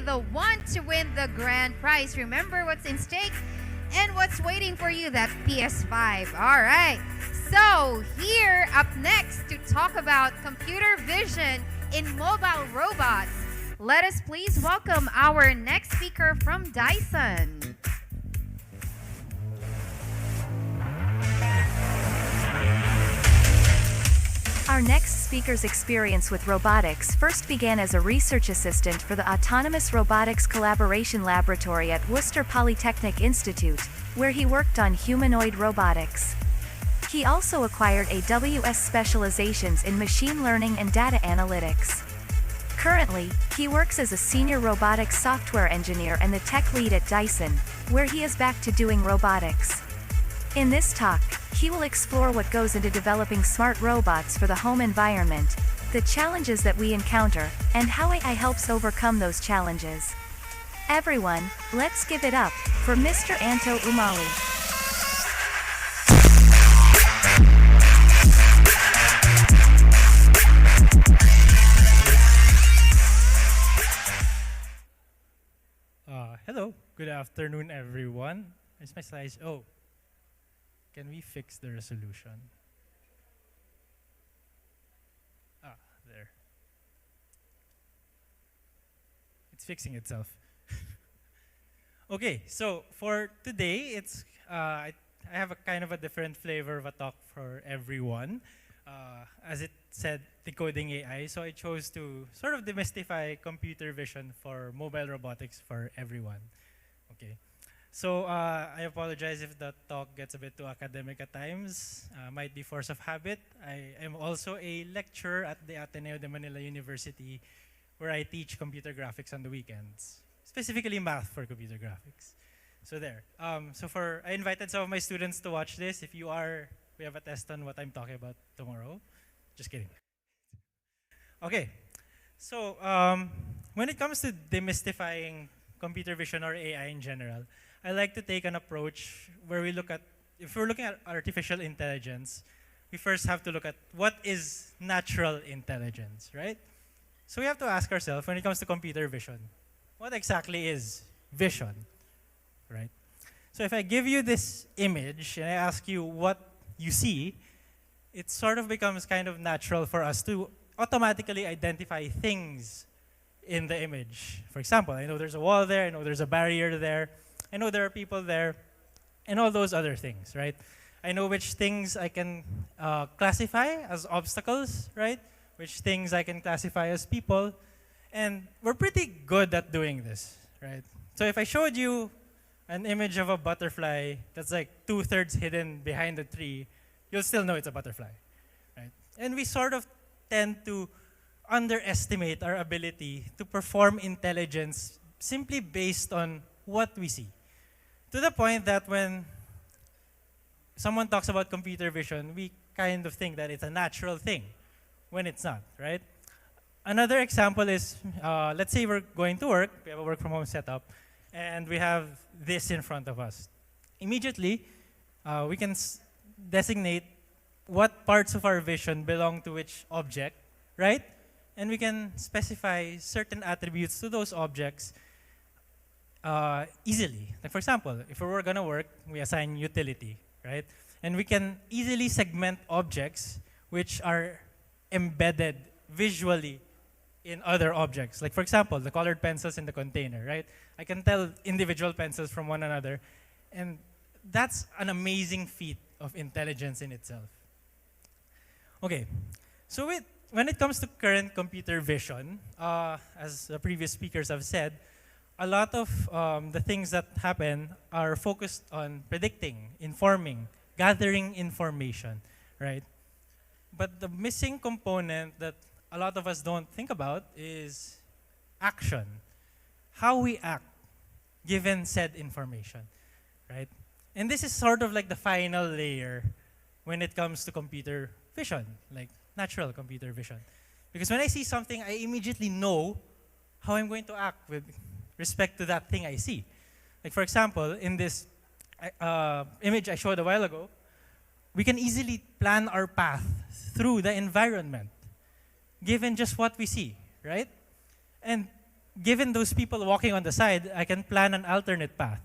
the one to win the grand prize. Remember what's in stake and what's waiting for you, that PS5. All right. So here, up next to talk about computer vision in mobile robots, let us please welcome our next speaker from Dyson. Our next speaker's experience with robotics first began as a research assistant for the Autonomous Robotics Collaboration Laboratory at Worcester Polytechnic Institute, where he worked on humanoid robotics. He also acquired AWS specializations in machine learning and data analytics. Currently, he works as a senior robotics software engineer and the tech lead at Dyson, where he is back to doing robotics. In this talk, he will explore what goes into developing smart robots for the home environment, the challenges that we encounter, and how AI helps overcome those challenges. Everyone, let's give it up for Mr. Anto Umali. Hello, good afternoon, everyone. Where's my slides? Oh. Can we fix the resolution? There. It's fixing itself. Okay, so for today, I have a kind of a different flavor of a talk for everyone. As it said, decoding AI, so I chose to sort of demystify computer vision for mobile robotics for everyone. Okay. So I apologize if the talk gets a bit too academic at times. Might be force of habit. I am also a lecturer at the Ateneo de Manila University, where I teach computer graphics on the weekends, specifically math for computer graphics. So there. I invited some of my students to watch this. If you are, we have a test on what I'm talking about tomorrow. Just kidding. Okay. So when it comes to demystifying computer vision or AI in general, I like to take an approach where we look at, if we're looking at artificial intelligence, we first have to look at what is natural intelligence, right? So we have to ask ourselves, when it comes to computer vision, what exactly is vision, right? So if I give you this image and I ask you what you see, it sort of becomes kind of natural for us to automatically identify things in the image. For example, I know there's a wall there, I know there's a barrier there, I know there are people there, and all those other things, right? I know which things I can classify as obstacles, right? Which things I can classify as people, and we're pretty good at doing this, right? So if I showed you an image of a butterfly that's like 2/3 hidden behind the tree, you'll still know it's a butterfly, right? And we sort of tend to underestimate our ability to perform intelligence simply based on what we see. To the point that when someone talks about computer vision, we kind of think that it's a natural thing when it's not, right? Another example is, let's say we're going to work, we have a work from home setup, and we have this in front of us. Immediately, we can designate what parts of our vision belong to which object, right? And we can specify certain attributes to those objects easily. Like for example, if we were gonna work, we assign utility, right? And we can easily segment objects which are embedded visually in other objects. Like for example, the colored pencils in the container, right? I can tell individual pencils from one another, and that's an amazing feat of intelligence in itself. Okay, so when it comes to current computer vision, as the previous speakers have said, a lot of the things that happen are focused on predicting, informing, gathering information, right? But the missing component that a lot of us don't think about is action. How we act given said information, right? And this is sort of like the final layer when it comes to computer vision, like natural computer vision. Because when I see something, I immediately know how I'm going to act with respect to that thing I see. Like for example, in this image I showed a while ago, we can easily plan our path through the environment, given just what we see, right? And given those people walking on the side, I can plan an alternate path.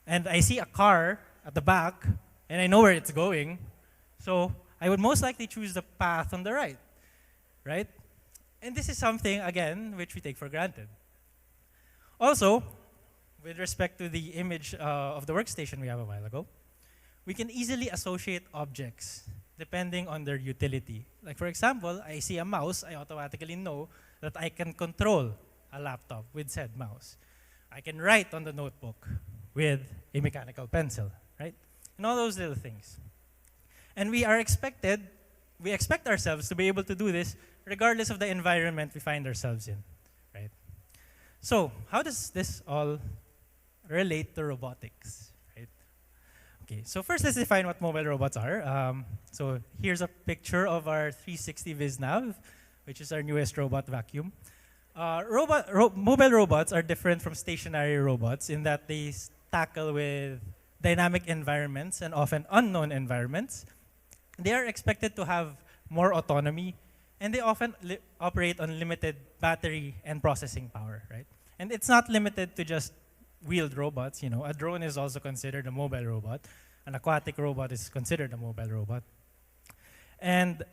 And I see a car at the back, and I know where it's going. So I would most likely choose the path on the right? And this is something, again, which we take for granted. Also, with respect to the image of the workstation we have a while ago, we can easily associate objects depending on their utility. Like for example, I see a mouse, I automatically know that I can control a laptop with said mouse. I can write on the notebook with a mechanical pencil, right? And all those little things. And we expect ourselves to be able to do this regardless of the environment we find ourselves in, right? So how does this all relate to robotics, right? Okay, so first let's define what mobile robots are. So here's a picture of our 360 VizNav, which is our newest robot vacuum. Mobile robots are different from stationary robots in that they tackle with dynamic environments and often unknown environments. They are expected to have more autonomy, and they often operate on limited battery and processing power, right? And it's not limited to just wheeled robots. You know, a drone is also considered a mobile robot. An aquatic robot is considered a mobile robot. And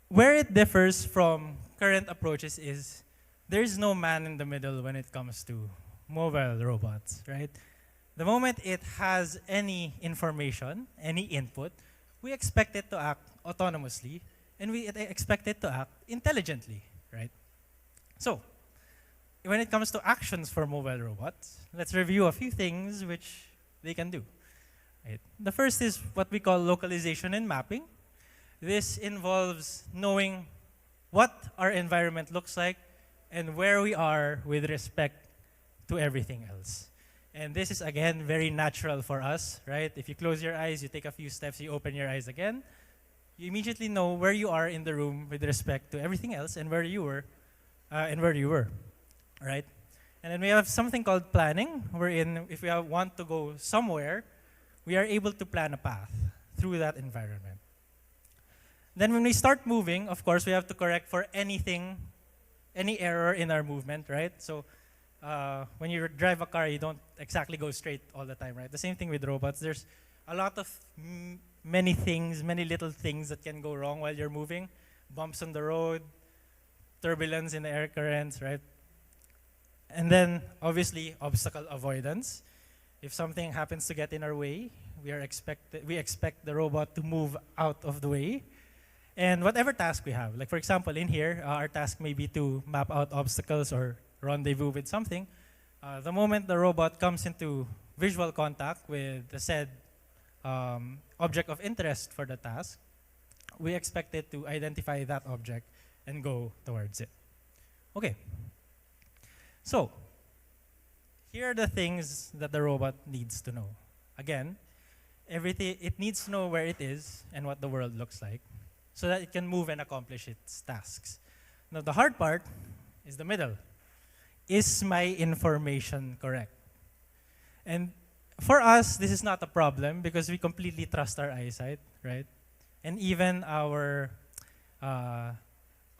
where it differs from current approaches is there is no man in the middle when it comes to mobile robots, right? The moment it has any information, any input, we expect it to act autonomously, and we expect it to act intelligently, right? So, when it comes to actions for mobile robots, let's review a few things which they can do. Right? The first is what we call localization and mapping. This involves knowing what our environment looks like and where we are with respect to everything else. And this is, again, very natural for us, right? If you close your eyes, you take a few steps, you open your eyes again, you immediately know where you are in the room with respect to everything else and where you were, right? And then we have something called planning, wherein if we want to go somewhere, we are able to plan a path through that environment. Then when we start moving, of course, we have to correct for any error in our movement, right? So when you drive a car, you don't exactly go straight all the time, right? The same thing with robots. There's a lot of many little things that can go wrong while you're moving. Bumps on the road, turbulence in the air currents, right? And then, obviously, obstacle avoidance. If something happens to get in our way, we expect the robot to move out of the way. And whatever task we have, like for example, in here, our task may be to map out obstacles or rendezvous with something. The moment the robot comes into visual contact with the said object of interest for the task, we expect it to identify that object and go towards it. Okay. So, here are the things that the robot needs to know. Again, it needs to know where it is and what the world looks like so that it can move and accomplish its tasks. Now, the hard part is the middle. Is my information correct? And for us, this is not a problem because we completely trust our eyesight, right? And even our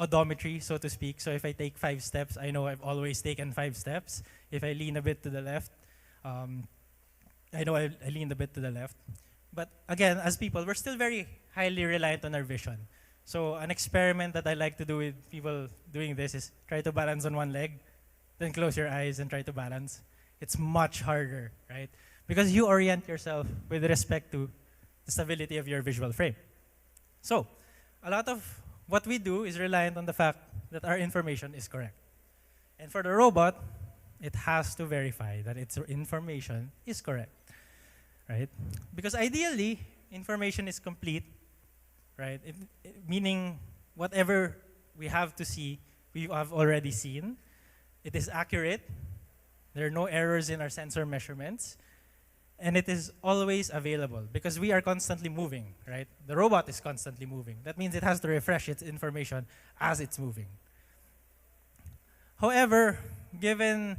odometry, so to speak. So if I take 5 steps, I know I've always taken 5 steps. If I lean a bit to the left, I know I leaned a bit to the left. But again, as people, we're still very highly reliant on our vision. So an experiment that I like to do with people doing this is try to balance on one leg, then close your eyes and try to balance. It's much harder, right? Because you orient yourself with respect to the stability of your visual frame. So, a lot of what we do is reliant on the fact that our information is correct. And for the robot, it has to verify that its information is correct, right? Because ideally, information is complete, right? Meaning whatever we have to see, we have already seen. It is accurate. There are no errors in our sensor measurements. And it is always available because we are constantly moving, right? The robot is constantly moving. That means it has to refresh its information as it's moving. However, given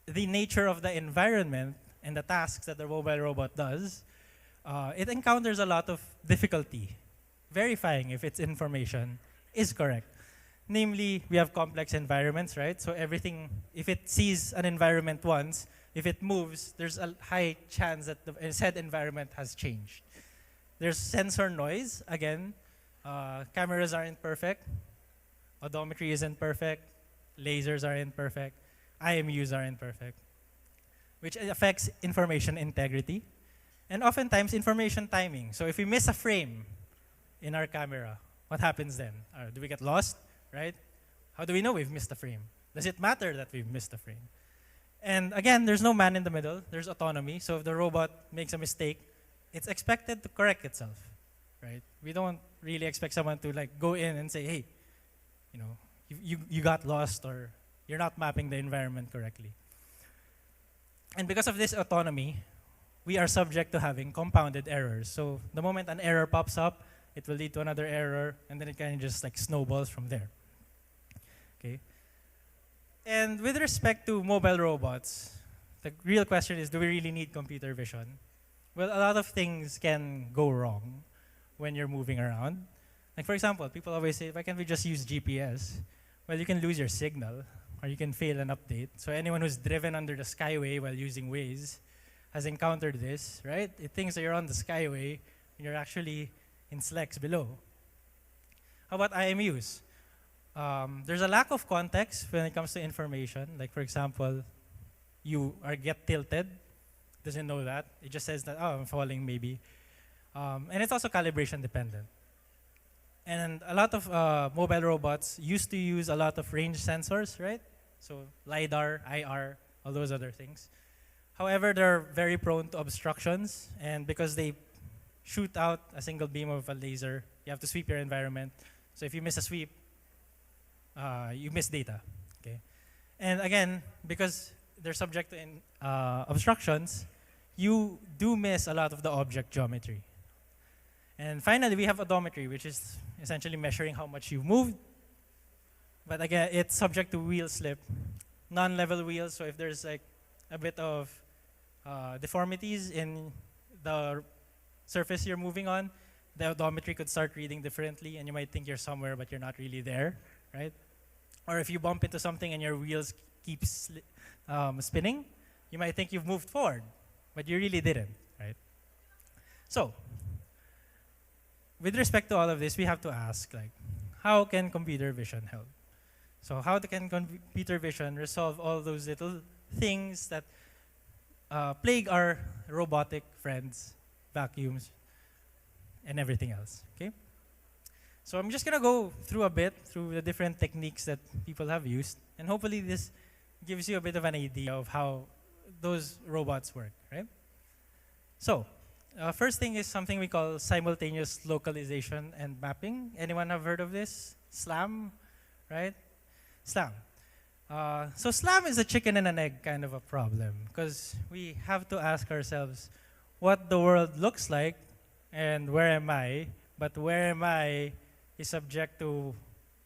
the nature of the environment and the tasks that the mobile robot does, it encounters a lot of difficulty verifying if its information is correct. Namely, we have complex environments, right? So everything, if it sees an environment once, if it moves, there's a high chance that the said environment has changed. There's sensor noise. Again, cameras aren't perfect. Odometry isn't perfect. Lasers aren't perfect. IMUs aren't perfect, which affects information integrity. And oftentimes, information timing. So if we miss a frame in our camera, what happens then? Do we get lost, right? How do we know we've missed a frame? Does it matter that we've missed a frame? And again, there's no man in the middle. There's autonomy. So if the robot makes a mistake, it's expected to correct itself, right? We don't really expect someone to like go in and say, hey, you know, you got lost or you're not mapping the environment correctly. And because of this autonomy, we are subject to having compounded errors. So the moment an error pops up, it will lead to another error, and then it kind of just like snowballs from there. Okay. And with respect to mobile robots, the real question is, do we really need computer vision? Well, a lot of things can go wrong when you're moving around. Like for example, people always say, why can't we just use GPS? Well, you can lose your signal, or you can fail an update. So anyone who's driven under the skyway while using Waze has encountered this, right? It thinks that you're on the skyway, and you're actually in SLEX below. How about IMUs? There's a lack of context when it comes to information. Like for example, you get tilted, doesn't know that. It just says that, oh, I'm falling maybe. And it's also calibration dependent. And a lot of mobile robots used to use a lot of range sensors, right? So LiDAR, IR, all those other things. However, they're very prone to obstructions, and because they shoot out a single beam of a laser, you have to sweep your environment. So if you miss a sweep, you miss data. Okay, and again, because they're subject to obstructions, you do miss a lot of the object geometry. And finally, we have odometry, which is essentially measuring how much you've moved. But again, it's subject to wheel slip, non-level wheels. So if there's like a bit of deformities in the surface you're moving on, the odometry could start reading differently, and you might think you're somewhere, but you're not really there, right? Or if you bump into something and your wheels keep spinning, you might think you've moved forward, but you really didn't, right? So, with respect to all of this, we have to ask, like, how can computer vision help? So how can computer vision resolve all those little things that plague our robotic friends, vacuums, and everything else, okay? So I'm just gonna go through a bit through the different techniques that people have used, and hopefully this gives you a bit of an idea of how those robots work, right? So, first thing is something we call simultaneous localization and mapping. Anyone have heard of this? SLAM, right? SLAM. So SLAM is a chicken and an egg kind of a problem, because we have to ask ourselves what the world looks like and where am I, but where am I is subject to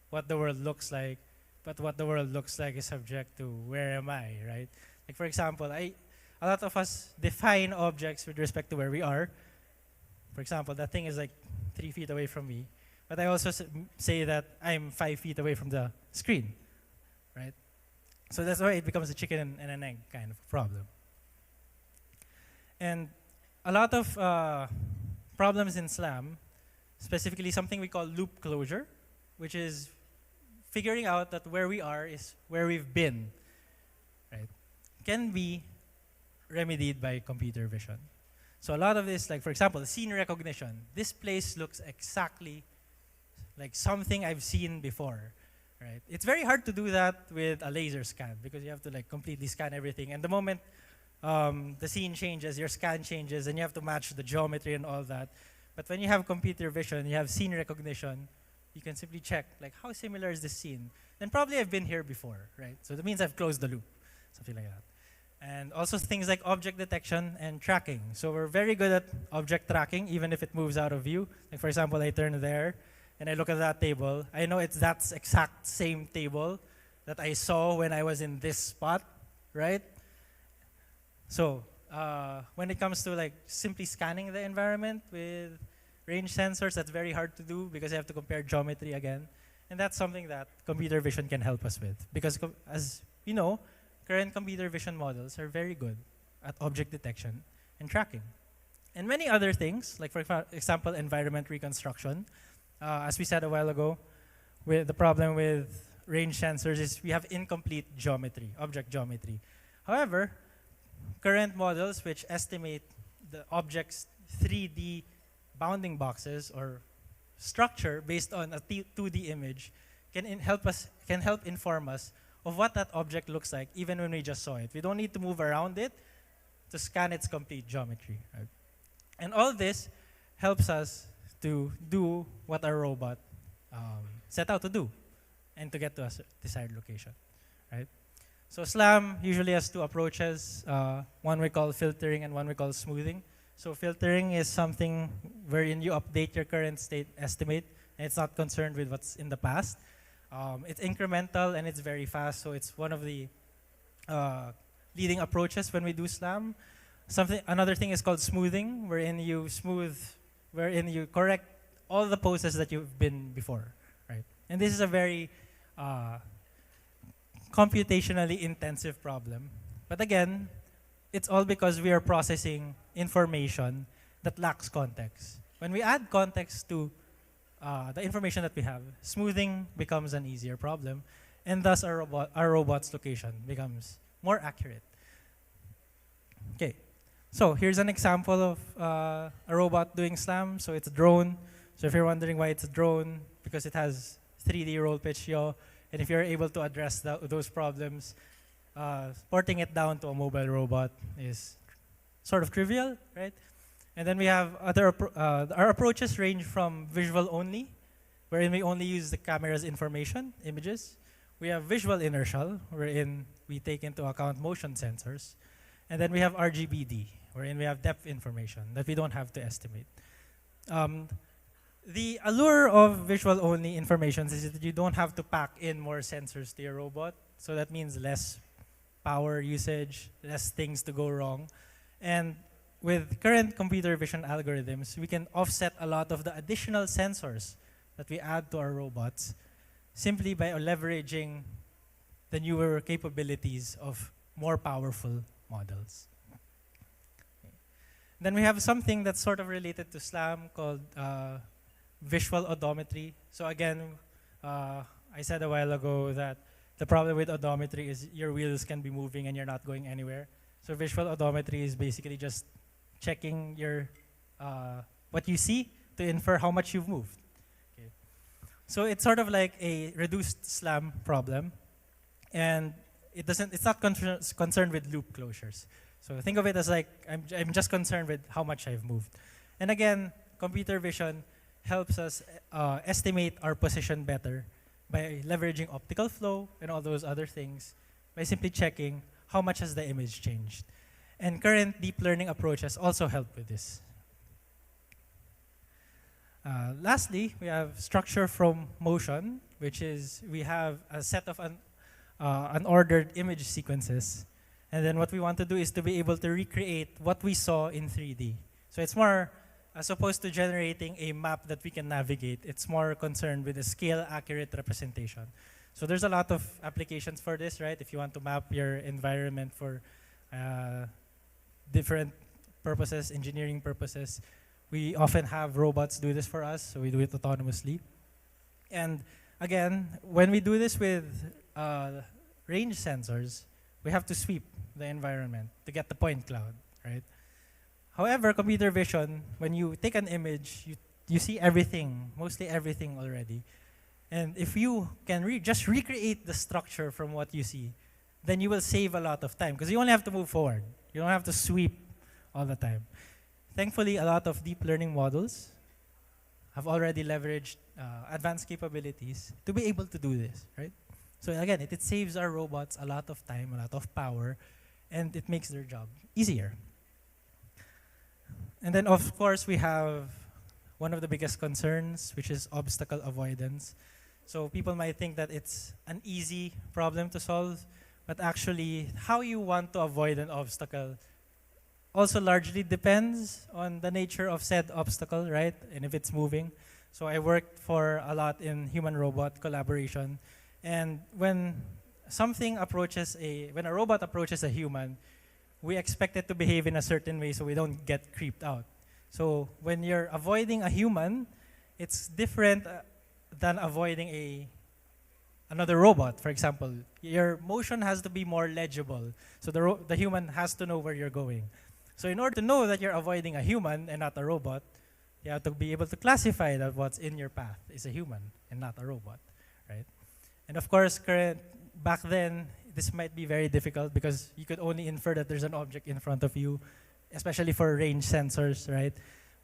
what the world looks like, but what the world looks like is subject to where am I, right? Like for example, a lot of us define objects with respect to where we are. For example, that thing is like 3 feet away from me, but I also say that I'm 5 feet away from the screen, right? So that's why it becomes a chicken and an egg kind of problem. And a lot of problems in SLAM, specifically something we call loop closure, which is figuring out that where we are is where we've been, right? Can be remedied by computer vision. So a lot of this, like for example, scene recognition. This place looks exactly like something I've seen before, right? It's very hard to do that with a laser scan because you have to like completely scan everything. And the moment the scene changes, your scan changes, and you have to match the geometry and all that. But when you have computer vision, you have scene recognition, you can simply check, like, how similar is this scene? Then probably I've been here before, right? So that means I've closed the loop, something like that. And also things like object detection and tracking. So we're very good at object tracking, even if it moves out of view. Like for example, I turn there, and I look at that table. I know it's that exact same table that I saw when I was in this spot, right? So when it comes to like simply scanning the environment with range sensors, that's very hard to do because you have to compare geometry again. And that's something that computer vision can help us with. Because as we know, current computer vision models are very good at object detection and tracking. And many other things, like for example, environment reconstruction. As we said a while ago, with the problem with range sensors is we have incomplete geometry, object geometry. However, current models which estimate the object's 3D bounding boxes or structure based on a 2D image can help inform us of what that object looks like even when we just saw it. We don't need to move around it to scan its complete geometry. Right? And all this helps us to do what our robot set out to do and to get to a desired location. Right? So SLAM usually has two approaches. One we call filtering and one we call smoothing. So filtering is something wherein you update your current state estimate, and it's not concerned with what's in the past. It's incremental and it's very fast, so it's one of the leading approaches when we do SLAM. Another thing is called smoothing, wherein you correct all the poses that you've been before, right? And this is a very computationally intensive problem. But again, it's all because we are processing information that lacks context. When we add context to the information that we have, smoothing becomes an easier problem, and thus our robot's location becomes more accurate. Okay, so here's an example of a robot doing SLAM. So it's a drone. So if you're wondering why it's a drone, because it has 3D roll pitch yaw, and if you're able to address those problems, porting it down to a mobile robot is sort of trivial, right? And then we have our approaches range from visual only, wherein we only use the camera's information, images. We have visual inertial, wherein we take into account motion sensors. And then we have RGBD, wherein we have depth information that we don't have to estimate. The allure of visual only information is that you don't have to pack in more sensors to your robot. So that means less power usage, less things to go wrong. And with current computer vision algorithms, we can offset a lot of the additional sensors that we add to our robots simply by leveraging the newer capabilities of more powerful models. Then we have something that's sort of related to SLAM called visual odometry. So again, I said a while ago that the problem with odometry is your wheels can be moving and you're not going anywhere. So visual odometry is basically just checking your what you see to infer how much you've moved. Okay. So it's sort of like a reduced SLAM problem, and it's not concerned with loop closures. So think of it as like I'm just concerned with how much I've moved. And again, computer vision helps us estimate our position better by leveraging optical flow and all those other things by simply checking how much has the image changed. And current deep learning approaches also help with this. Lastly, we have structure from motion, which is we have a set of unordered image sequences. And then what we want to do is to be able to recreate what we saw in 3D. So it's more, as opposed to generating a map that we can navigate, it's more concerned with a scale-accurate representation. So there's a lot of applications for this, right? If you want to map your environment for different purposes, engineering purposes, we often have robots do this for us, so we do it autonomously. And again, when we do this with range sensors, we have to sweep the environment to get the point cloud, right? However, computer vision, when you take an image, you see everything, mostly everything already. And if you can just recreate the structure from what you see, then you will save a lot of time because you only have to move forward. You don't have to sweep all the time. Thankfully, a lot of deep learning models have already leveraged advanced capabilities to be able to do this, right? So again, it saves our robots a lot of time, a lot of power, and it makes their job easier. And then, of course, we have one of the biggest concerns, which is obstacle avoidance. So people might think that it's an easy problem to solve, but actually, how you want to avoid an obstacle also largely depends on the nature of said obstacle, right? And if it's moving. So I worked for a lot in human-robot collaboration. And when a robot approaches a human, we expect it to behave in a certain way so we don't get creeped out. So when you're avoiding a human, it's different than avoiding another robot. For example, your motion has to be more legible. So the human has to know where you're going. So in order to know that you're avoiding a human and not a robot, you have to be able to classify that what's in your path is a human and not a robot, right? And of course, back then, this might be very difficult because you could only infer that there's an object in front of you, especially for range sensors, right?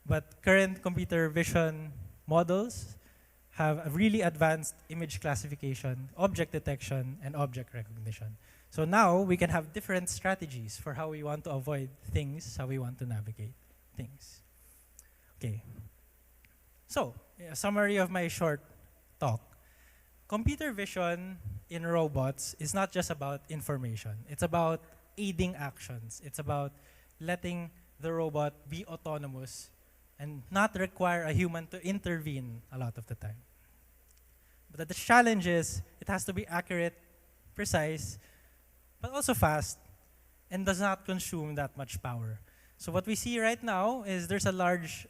But current computer vision models have a really advanced image classification, object detection, and object recognition. So now we can have different strategies for how we want to avoid things, how we want to navigate things. Okay. So, a summary of my short talk. Computer vision in robots is not just about information. It's about aiding actions. It's about letting the robot be autonomous and not require a human to intervene a lot of the time. But the challenge is it has to be accurate, precise, but also fast, and does not consume that much power. So what we see right now is there's a large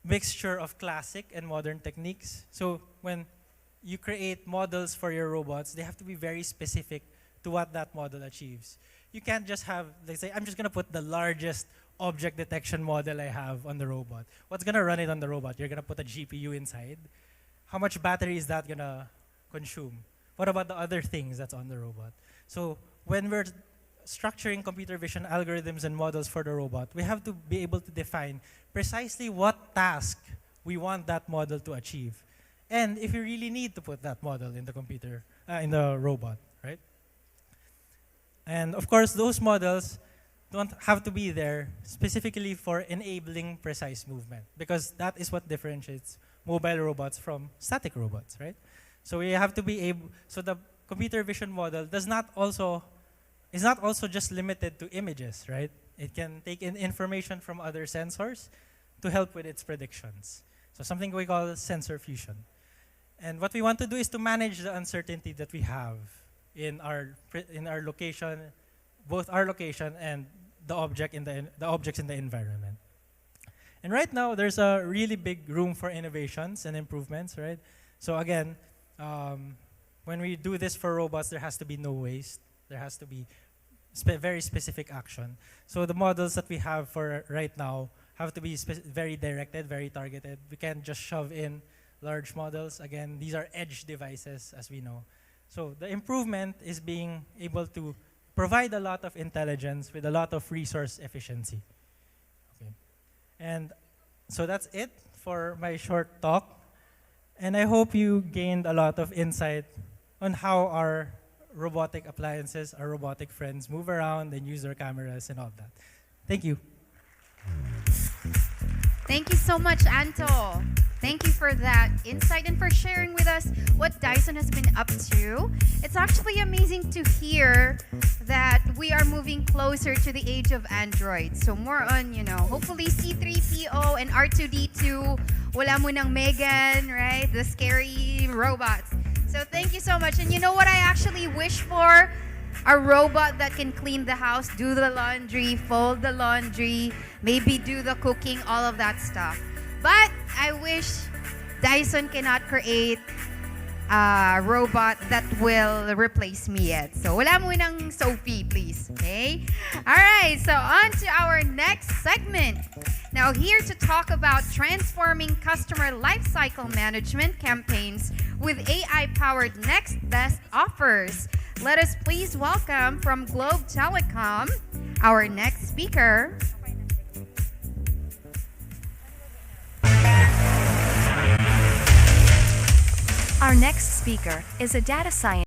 mixture of classic and modern techniques. So when you create models for your robots, they have to be very specific to what that model achieves. You can't just have, like, say, I'm just going to put the largest object detection model I have on the robot. What's going to run it on the robot? You're going to put a GPU inside. How much battery is that going to consume? What about the other things that's on the robot? So when we're structuring computer vision algorithms and models for the robot, we have to be able to define precisely what task we want that model to achieve. And if you really need to put that model in the computer, in the robot, right? And of course, those models don't have to be there specifically for enabling precise movement, because that is what differentiates mobile robots from static robots, right? So we have to be able, so the computer vision model is not also just limited to images, right? It can take in information from other sensors to help with its predictions. So something we call sensor fusion. And what we want to do is to manage the uncertainty that we have in our location, both our location and the objects in the environment. And right now, there's a really big room for innovations and improvements, right? So again, when we do this for robots, there has to be no waste. There has to be very specific action. So the models that we have for right now have to be very directed, very targeted. We can't just shove in large models. Again, these are edge devices, as we know. So the improvement is being able to provide a lot of intelligence with a lot of resource efficiency. Okay. And so that's it for my short talk. And I hope you gained a lot of insight on how our robotic appliances, our robotic friends move around and use their cameras and all that. Thank you. Thank you so much, Anto. Thank you for that insight and for sharing with us what Dyson has been up to. It's actually amazing to hear that we are moving closer to the age of Android. So more on, hopefully C3PO and R2D2, wala mo ng Megan, right? The scary robots. So thank you so much. And you know what I actually wish for? A robot that can clean the house, do the laundry, fold the laundry, maybe do the cooking, all of that stuff. But I wish Dyson cannot create a robot that will replace me yet. So wala mo ng Sophie, please. Okay? All right, so on to our next segment. Now here to talk about transforming customer lifecycle management campaigns with AI-powered next best offers. Let us please welcome from Globe Telecom our next speaker. Our next speaker is a data scientist